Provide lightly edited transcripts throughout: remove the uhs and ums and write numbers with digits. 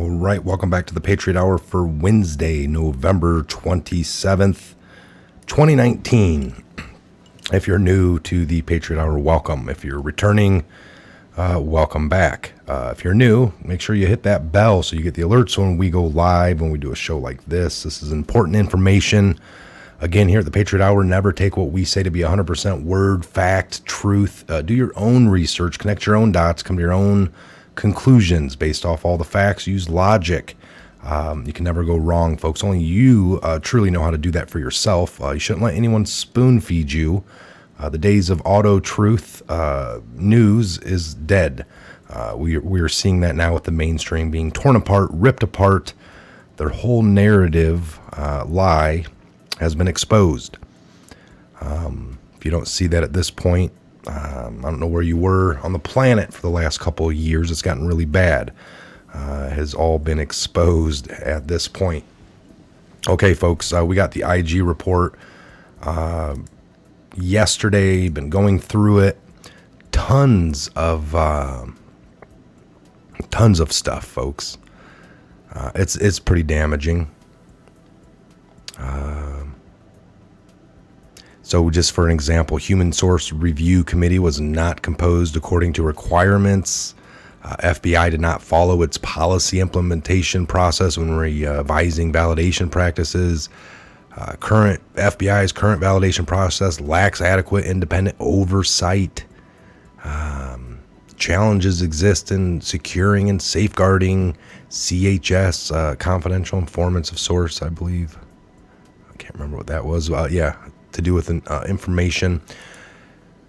All right, welcome back to the Patriot Hour for Wednesday, November 27th, 2019. If you're new to the Patriot Hour, welcome. If you're returning, welcome back. If you're new, make sure you hit that bell so you get the alerts when we go live, when we do a show like this. This is important information. Again, here at the Patriot Hour, never take what we say to be 100% word, fact, truth. Do your own research, connect your own dots, come to your own conclusions based off all the facts. Use logic. You can never go wrong, folks. Only you truly know how to do that for yourself. You shouldn't let anyone spoon feed you. The days of auto truth news is dead. We're seeing that now with the mainstream being torn apart, ripped apart. Their whole narrative lie has been exposed. If you don't see that at this point, I don't know where you were on the planet for the last couple of years. It's gotten really bad. Has all been exposed at this point. Okay, folks, we got the IG report yesterday. Been going through it. Tons of stuff, folks. It's pretty damaging. So just for an example, Human Source Review Committee was not composed according to requirements. FBI did not follow its policy implementation process when revising validation practices. FBI's current validation process lacks adequate independent oversight. Challenges exist in securing and safeguarding CHS, confidential informants of source, I believe. I can't remember what that was. To do with information.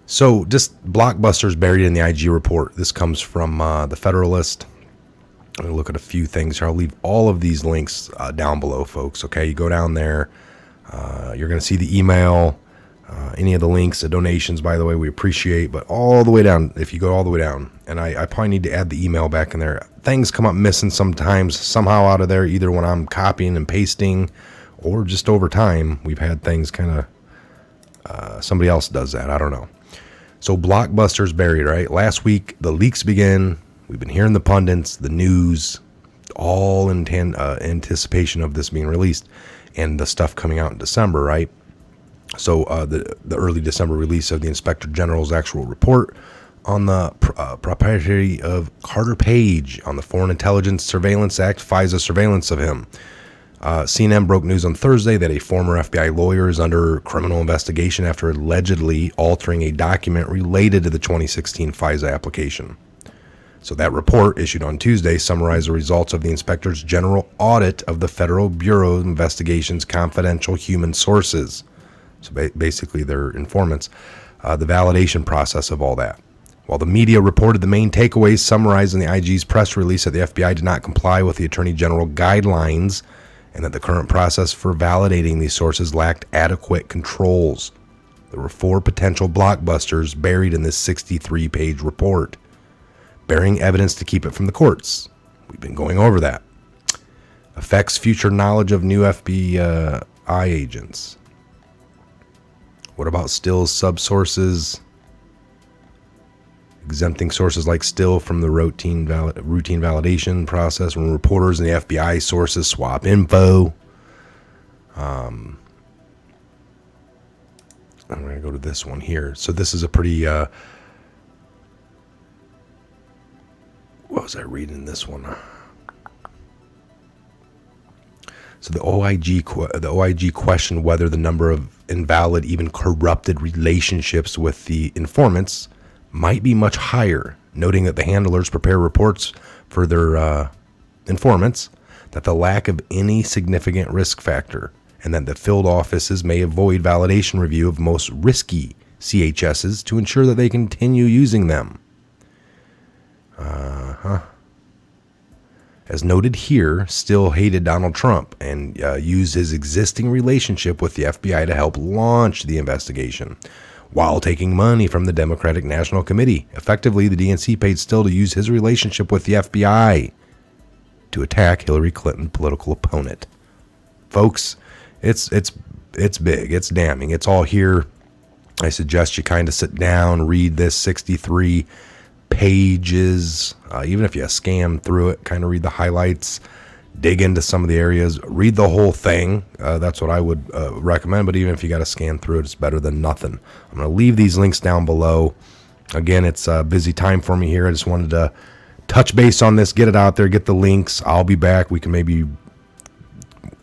So just Blockbusters buried in the IG report. This comes from the Federalist. I'm going to look at a few things here. I'll leave all of these links down below, folks. Okay, you go down there. You're going to see the email, any of the links, the donations, by the way, we appreciate. But all the way down, if you go all the way down, and I probably need to add the email back in there. Things come up missing sometimes, somehow out of there, either when I'm copying and pasting or just over time. We've had things kind of, somebody else does that. I don't know. So Blockbusters buried, right? Last week, the leaks begin. We've been hearing the pundits, the news, all in anticipation of this being released and the stuff coming out in December, right? So the early December release of the Inspector General's actual report on the propriety of Carter Page on the Foreign Intelligence Surveillance Act, FISA surveillance of him. CNN broke news on Thursday that a former FBI lawyer is under criminal investigation after allegedly altering a document related to the 2016 FISA application. So that report, issued on Tuesday, summarized the results of the Inspector's General audit of the Federal Bureau of Investigation's confidential human sources. So basically their informants, the validation process of all that. While the media reported the main takeaways summarized in the IG's press release that the FBI did not comply with the Attorney General guidelines and that the current process for validating these sources lacked adequate controls. There were 4 potential blockbusters buried in this 63-page report, bearing evidence to keep it from the courts. We've been going over that. Affects future knowledge of new FBI agents. What about Still's subsources? Exempting sources like Still from the routine validation process when reporters and the FBI sources swap info. I'm going to go to this one here. So this is a pretty... what was I reading in this one? So the OIG questioned whether the number of invalid, even corrupted relationships with the informants might be much higher, noting that the handlers prepare reports for their informants, that the lack of any significant risk factor, and that the field offices may avoid validation review of most risky CHSs to ensure that they continue using them. As noted here, Still hated Donald Trump and used his existing relationship with the FBI to help launch the investigation, while taking money from the Democratic National Committee. Effectively, the DNC paid Still to use his relationship with the FBI to attack Hillary Clinton political opponent. Folks, it's big, it's damning, it's all here. I suggest you kind of sit down, read this 63 pages, even if you scan through it, kind of read the highlights, dig into some of the areas, read the whole thing. That's what I would recommend. But even if you got to scan through it, it's better than nothing. I'm going to leave these links down below. Again, it's a busy time for me here. I just wanted to touch base on this, get it out there, get the links. I'll be back. We can maybe,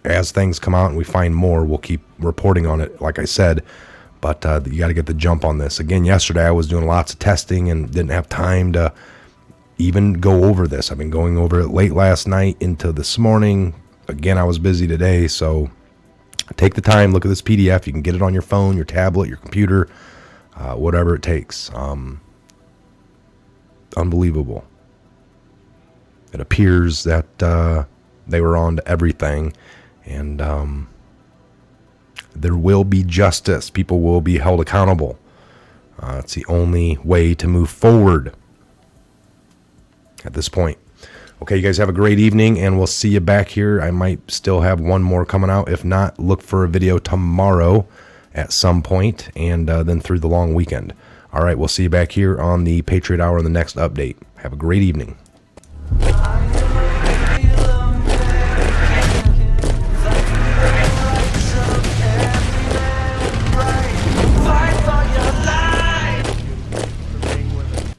as things come out and we find more, we'll keep reporting on it, like I said. But you got to get the jump on this. Again, yesterday I was doing lots of testing and didn't have time to even go over this. I've been going over it late last night into this morning. Again, I was busy today, so take the time, look at this PDF. You can get it on your phone, your tablet, your computer, whatever it takes. Unbelievable. It appears that they were on to everything, and there will be justice. People will be held accountable. It's the only way to move forward at this point. Okay, you guys have a great evening, and we'll see you back here. I might still have one more coming out. If not, look for a video tomorrow at some point, and then through the long weekend. All right, we'll see you back here on the Patriot Hour in the next update. Have a great evening.